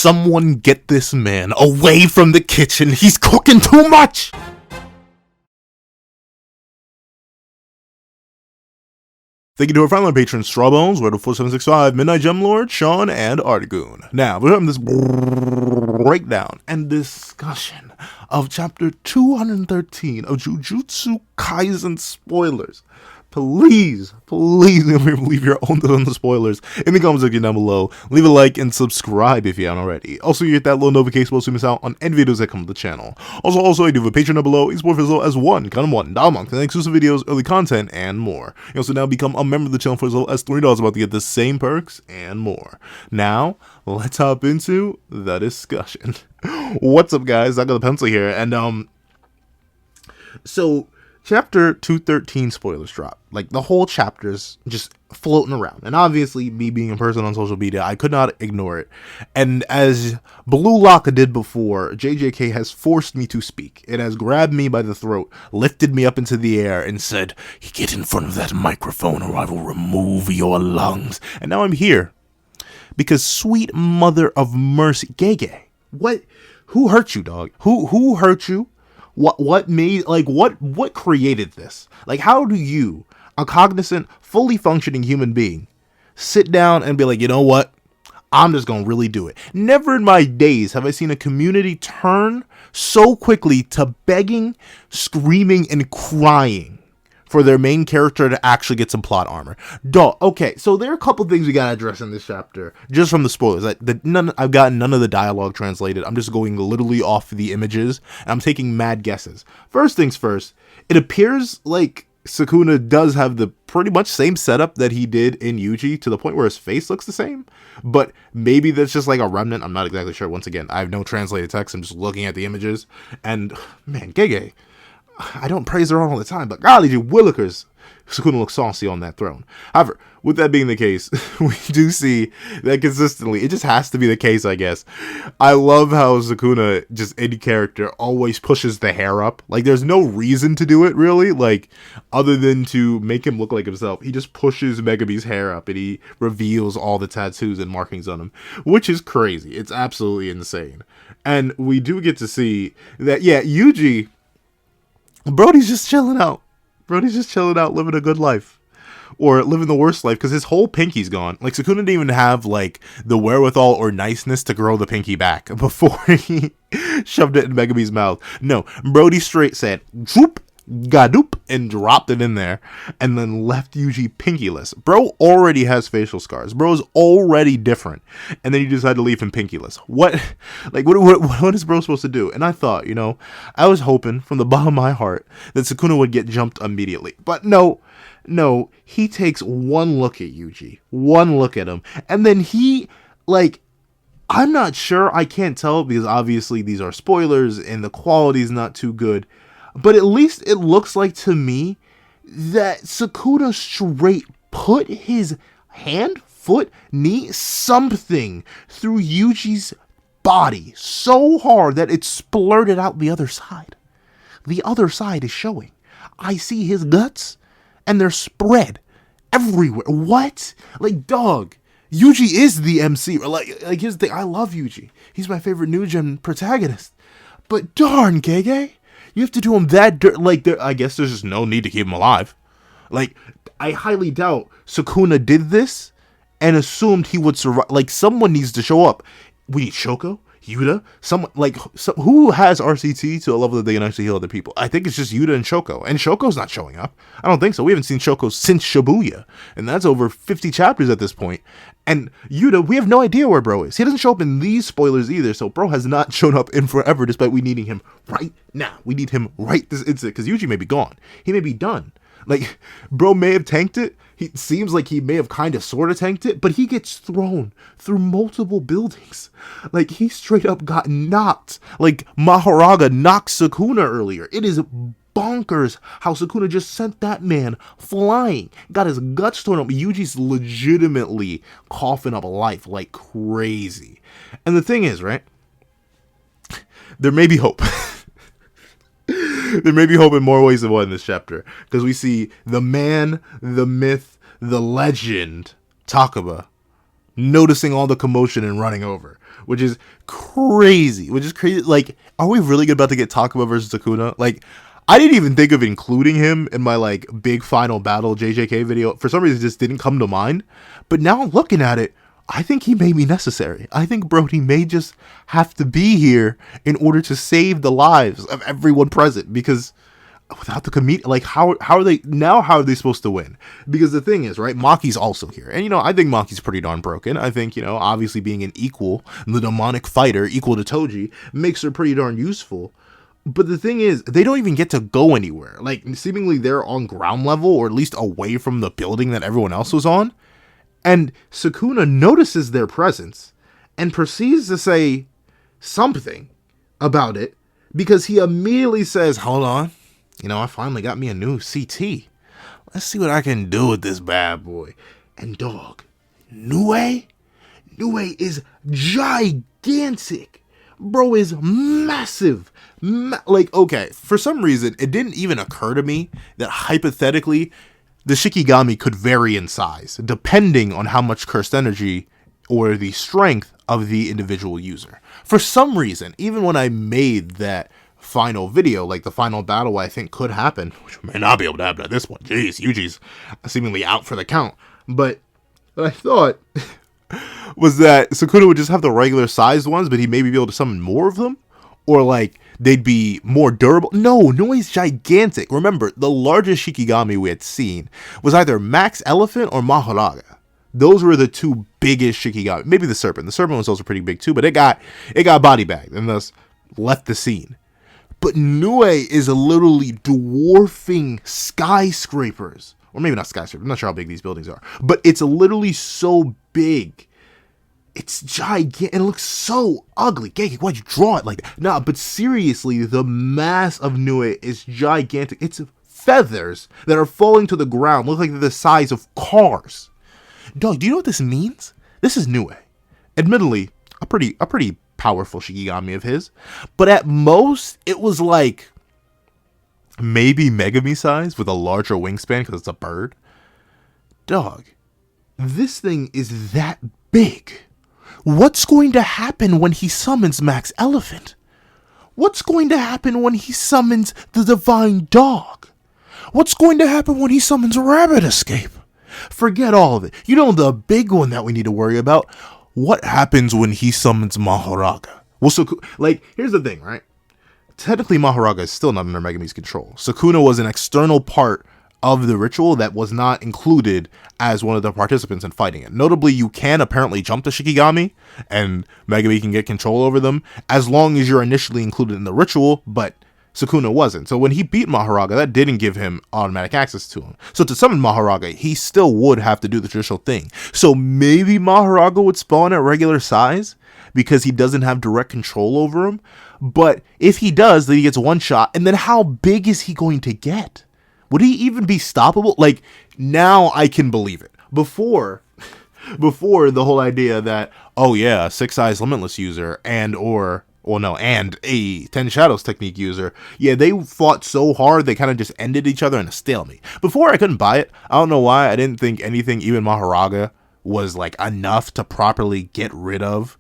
Someone get this man away from the kitchen. He's cooking too much! Thank you to our final patrons, Strawbones, Weirdo4765, Midnight Gemlord, Sean, and Artigoon. Now, we're having this breakdown and discussion of chapter 213 of Jujutsu Kaisen spoilers. Please leave your own thoughts on the spoilers in the comments section down below. Leave a like and subscribe if you haven't already. Also, you hit that little notification bell so you miss out on any videos that come to the channel. Also, I do have a Patreon down below. You support as low as $1 month, and exclusive videos, early content, and more. You also now become a member of the channel for as low as $3 about to get the same perks and more. Now, let's hop into the discussion. What's up, guys? I got the pencil here, and so Chapter 213 spoilers drop. Like, the whole chapter's just floating around. And obviously, me being a person on social media, I could not ignore it. And as Blue Lock did before, JJK has forced me to speak. It has grabbed me by the throat, lifted me up into the air, and said, "Get in front of that microphone or I will remove your lungs." And now I'm here. Because sweet mother of mercy, Gege, who hurt you, dog? Who hurt you? What made, like, what created this? Like, how do you, a cognizant, fully functioning human being, sit down and be like, you know what? I'm just gonna really do it. Never in my days have I seen a community turn so quickly to begging, screaming, and crying for their main character to actually get some plot armor. Okay, so there are a couple things we gotta address in this chapter, just from the spoilers. I've gotten none of the dialogue translated. I'm just going literally off the images, and I'm taking mad guesses. First things first, it appears like Sukuna does have the pretty much same setup that he did in Yuji, to the point where his face looks the same, but maybe that's just like a remnant. I'm not exactly sure. Once again, I have no translated text. I'm just looking at the images, and man, Gege, I don't praise her all the time, but golly gee willikers, Sukuna looks saucy on that throne. However, with that being the case, we do see that consistently. It just has to be the case, I guess. I love how Sukuna, just any character, always pushes the hair up. Like, there's no reason to do it, really, like, other than to make him look like himself. He just pushes Megumi's hair up, and he reveals all the tattoos and markings on him, which is crazy. It's absolutely insane. And we do get to see that, yeah, Yuji, Brody's just chilling out. Brody's just chilling out, living a good life. Or living the worst life, because his whole pinky's gone. Like, Sukuna didn't even have, like, the wherewithal or niceness to grow the pinky back before he shoved it in Megumi's mouth. No, Brody straight said, "Droop, gadoop," and dropped it in there, and then left Yuji pinkyless. Bro already has facial scars. Bro's already different, and then you decide to leave him pinkyless. What is Bro supposed to do? And I thought, I was hoping from the bottom of my heart that Sukuna would get jumped immediately, but no, he takes one look at Yuji, one look at him, and then he, like, I'm not sure, I can't tell, because obviously these are spoilers and the quality's not too good, but at least it looks like to me that Sukuna straight put his hand, foot, knee, something through Yuji's body so hard that it splurted out the other side. The other side is showing. I see his guts, and they're spread everywhere. What? Like, dog, Yuji is the MC. Like here's the thing. I love Yuji. He's my favorite new gen protagonist. But darn, Gege, you have to do him that dirt. Like, I guess there's just no need to keep him alive. Like, I highly doubt Sukuna did this and assumed he would survive. Like, someone needs to show up. We need Shoko, Yuta, someone, like, who has RCT to a level that they can actually heal other people? I think it's just Yuta and Shoko's not showing up. I don't think so. We haven't seen Shoko since Shibuya, and that's over 50 chapters at this point. And Yuta, we have no idea where Bro is. He doesn't show up in these spoilers either, so Bro has not shown up in forever, despite we needing him right now. We need him right this instant, because Yuji may be gone. He may be done. Like, Bro may have tanked it. He seems like he may have kind of sort of tanked it, but he gets thrown through multiple buildings. Like, he straight up got knocked. Like, Maharaga knocked Sukuna earlier. It is bonkers how Sukuna just sent that man flying. Got his guts torn up. Yuji's legitimately coughing up life like crazy. And the thing is, right? There may be hope. There may be hope in more ways than one in this chapter, because we see the man, the myth, the legend, Takaba, noticing all the commotion and running over, which is crazy. Like, are we really about to get Takuma versus Sukuna? Like, I didn't even think of including him in my, like, big final battle JJK video. For some reason, it just didn't come to mind. But now looking at it, I think he may be necessary. I think Brody may just have to be here in order to save the lives of everyone present, because without the comedian, like, how are they supposed to win? Because the thing is, right, Maki's also here. And, you know, I think Maki's pretty darn broken. I think, you know, obviously being an equal, the demonic fighter, equal to Toji, makes her pretty darn useful. But the thing is, they don't even get to go anywhere. Like, seemingly they're on ground level, or at least away from the building that everyone else was on. And Sukuna notices their presence and proceeds to say something about it, because he immediately says, hold on, you know, I finally got me a new CT. Let's see what I can do with this bad boy. And dog, Nue is gigantic. Bro is massive. Like, okay, for some reason, it didn't even occur to me that hypothetically, the Shikigami could vary in size, depending on how much cursed energy or the strength of the individual user. For some reason, even when I made that final video, like the final battle I think could happen, which may not be able to happen at this one. Jeez, Yuji's seemingly out for the count. But what I thought was that Sukuna would just have the regular sized ones, but he may be able to summon more of them, or like they'd be more durable. No, Nue's gigantic. Remember, the largest Shikigami we had seen was either Max Elephant or Mahoraga. Those were the two biggest Shikigami. Maybe the Serpent. The Serpent was also pretty big too, but it got body bagged and thus left the scene. But Nue is literally dwarfing skyscrapers. Or maybe not skyscrapers. I'm not sure how big these buildings are. But it's literally so big. It's gigantic. It looks so ugly. Gege, why'd you draw it like that? Nah, but seriously, the mass of Nue is gigantic. It's feathers that are falling to the ground. Look like they're the size of cars. Dog, do you know what this means? This is Nue. Admittedly, a pretty powerful Shikigami of his. But at most, it was like maybe Megami size with a larger wingspan because it's a bird. Dog, this thing is that big. What's going to happen when he summons Max Elephant? What's going to happen when he summons the Divine Dog? What's going to happen when he summons Rabbit Escape? Forget all of it. You know the big one that we need to worry about? What happens when he summons Mahoraga? Well, so, like, here's the thing, right? Technically, Mahoraga is still not under Megami's control. Sukuna was an external part of the ritual that was not included as one of the participants in fighting it. Notably, you can apparently jump the Shikigami, and Megami can get control over them, as long as you're initially included in the ritual, but Sukuna wasn't. So when he beat Mahoraga, that didn't give him automatic access to him. So to summon Mahoraga, he still would have to do the traditional thing. So maybe Mahoraga would spawn at regular size, because he doesn't have direct control over him. But if he does, then he gets one shot, and then how big is he going to get? Would he even be stoppable? Like, now I can believe it. Before the whole idea that, oh yeah, 6 Eyes Limitless user and a 10 Shadows technique user, yeah, they fought so hard they kind of just ended each other in a stalemate. Before, I couldn't buy it. I don't know why. I didn't think anything, even Mahoraga, was like enough to properly get rid of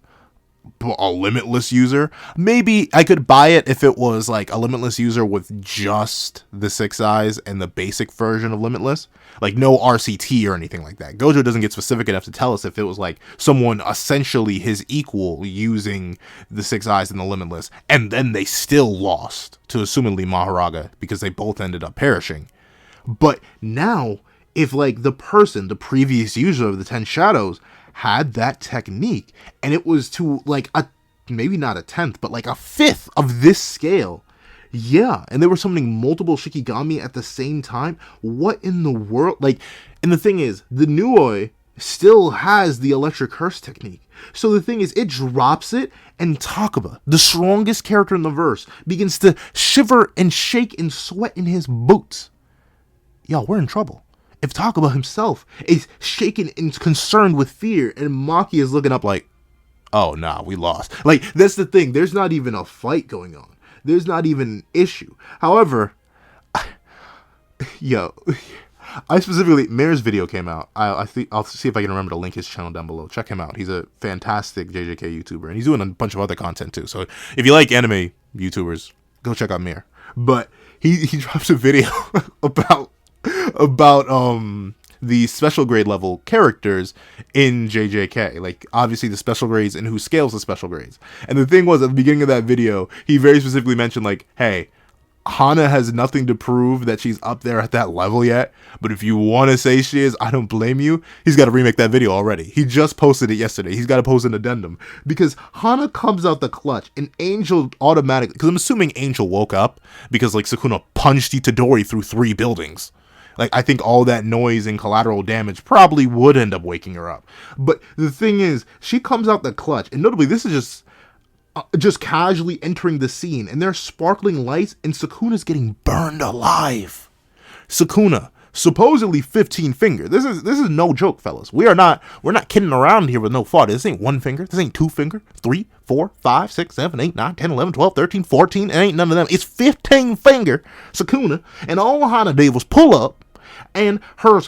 a limitless user. Maybe I could buy it if it was like a limitless user with just the 6 eyes and the basic version of limitless, like no RCT or anything like that. Gojo doesn't get specific enough to tell us if it was like someone essentially his equal using the 6 eyes and the limitless, and then they still lost to assumedly Mahoraga because they both ended up perishing. But now, if like the previous user of the 10 Shadows had that technique, and it was to like maybe not a 10th, but like a 5th of this scale, yeah, and they were summoning multiple Shikigami at the same time, what in the world? Like, and the thing is, the Nui still has the electric curse technique. So the thing is, it drops it, and Takaba, the strongest character in the verse, begins to shiver and shake and sweat in his boots. Yo, we're in trouble. If Takaba himself is shaken and concerned with fear, and Maki is looking up like, oh, nah, we lost. Like, that's the thing. There's not even a fight going on. There's not even an issue. However, yo, I specifically, Mayor's video came out. I think I'll see if I can remember to link his channel down below. Check him out. He's a fantastic JJK YouTuber, and he's doing a bunch of other content too. So if you like anime YouTubers, go check out Mayor. But he drops a video about the special grade level characters in JJK, like obviously the special grades and who scales the special grades. And the thing was, at the beginning of that video, he very specifically mentioned like, hey, Hana has nothing to prove that she's up there at that level yet, but if you want to say she is, I don't blame you. He's got to remake that video already. He just posted it yesterday. He's got to post an addendum because Hana comes out the clutch and Angel automatically, because I'm assuming Angel woke up because like Sukuna punched Itadori through 3 buildings. Like, I think all that noise and collateral damage probably would end up waking her up. But the thing is, she comes out the clutch, and notably, this is just casually entering the scene, and there's sparkling lights, and Sukuna's getting burned alive. Sukuna, supposedly 15 finger. This is no joke, fellas. We're not kidding around here with no thought. This ain't 1 finger. This ain't 2 finger. 3, 4, 5, 6, 7, 8, 9, 10, 11, 12, 13, 14. It ain't none of them. It's 15 finger Sukuna, and all Hana did was pull up, and her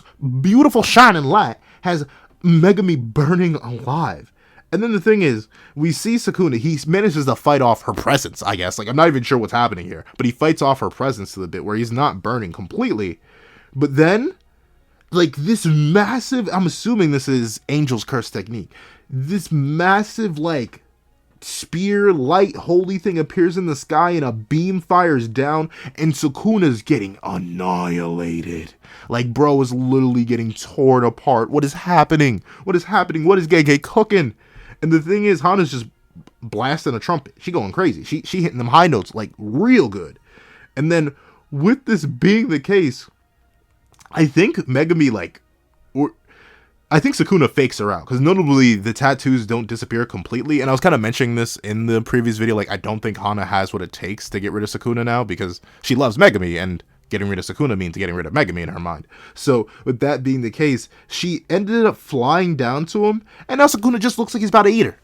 beautiful shining light has Megami burning alive. And then the thing is, we see Sukuna, he manages to fight off her presence, I guess. Like, I'm not even sure what's happening here, but he fights off her presence to the bit where he's not burning completely. But then, like, this massive, I'm assuming this is Angel's Curse technique, this massive, like, spear, light, holy thing appears in the sky and a beam fires down and Sukuna's getting annihilated. Like, bro is literally getting torn apart. What is happening? What is happening? What is Gege cooking? And the thing is, Hana's just blasting a trumpet. She going crazy. She hitting them high notes like real good. And then with this being the case, I think Megami I think Sukuna fakes her out, because notably the tattoos don't disappear completely, and I was kind of mentioning this in the previous video, like I don't think Hana has what it takes to get rid of Sukuna now, because she loves Megami, and getting rid of Sukuna means getting rid of Megami in her mind. So with that being the case, she ended up flying down to him, and now Sukuna just looks like he's about to eat her.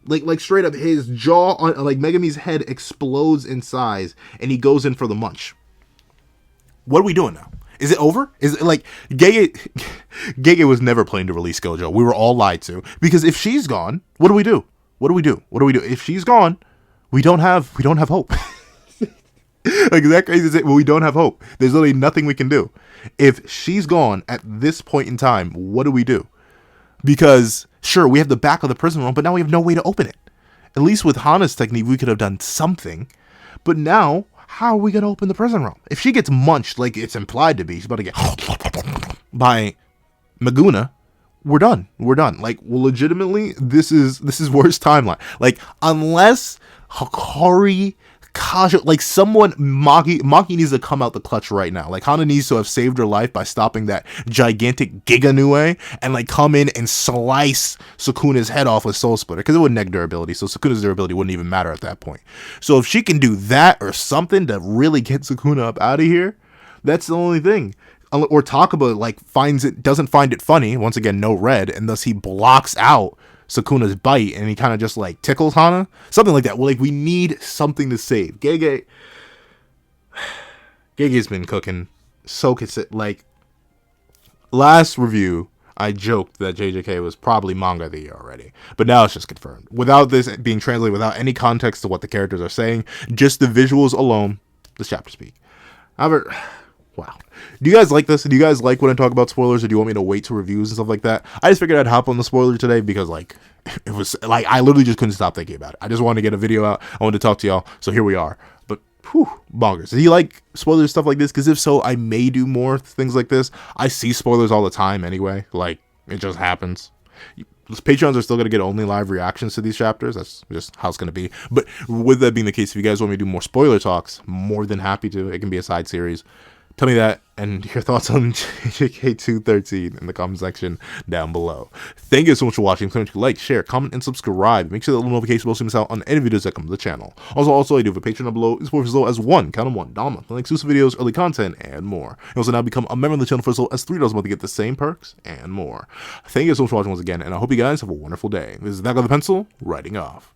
Like straight up, his jaw, like Megami's head explodes in size, and he goes in for the munch. What are we doing now? Is it over? Is it like Gege was never planning to release Gojo? We were all lied to, because if she's gone, what do we do? What do we do? What do we do? If she's gone, we don't have hope. Like, is that crazy? Well, we don't have hope. There's literally nothing we can do. If she's gone at this point in time, what do we do? Because sure, we have the back of the prison room, but now we have no way to open it. At least with Hana's technique, we could have done something. But now, how are we going to open the prison room? If she gets munched like it's implied to be, she's about to get by Maguna, we're done. We're done. Like, well, legitimately, this is worst timeline. Like, unless Hikari, Kaja, like someone, Maki needs to come out the clutch right now. Like, Hana needs to have saved her life by stopping that gigantic Giganue and like come in and slice Sukuna's head off with Soul Splitter, because it would neg durability, so Sukuna's durability wouldn't even matter at that point. So if she can do that or something to really get Sukuna up out of here, that's the only thing. Or Takaba like doesn't find it funny, once again no red, and thus he blocks out Sukuna's bite and he kind of just like tickles Hana, something like that. Well, like, we need something to save Gege's been cooking so consistent. Like, last review I joked that JJK was probably manga of the year already, but now it's just confirmed without this being translated, without any context to what the characters are saying, just the visuals alone. This chapter speak. However, wow. Do you guys like this? Do you guys like when I talk about spoilers, or do you want me to wait to reviews and stuff like that? I just figured I'd hop on the spoiler today because, like, it was, like, I literally just couldn't stop thinking about it. I just wanted to get a video out. I wanted to talk to y'all, so here we are. But, whew, bonkers. Do you like spoilers, stuff like this? Because if so, I may do more things like this. I see spoilers all the time anyway. Like, it just happens. Patreons are still going to get only live reactions to these chapters. That's just how it's going to be. But with that being the case, if you guys want me to do more spoiler talks, more than happy to. It can be a side series. Tell me that and your thoughts on JK213 in the comment section down below. Thank you so much for watching. Please like, share, comment, and subscribe. Make sure that little notification bell so you miss out on any videos that come to the channel. Also, I do have a Patreon down below. It's for as low as count 'em $1 a month. Like exclusive videos, early content, and more. You also now become a member of the channel for as low as $3 a month to get the same perks and more. Thank you so much for watching once again, and I hope you guys have a wonderful day. This is That Guy with the Pencil, writing off.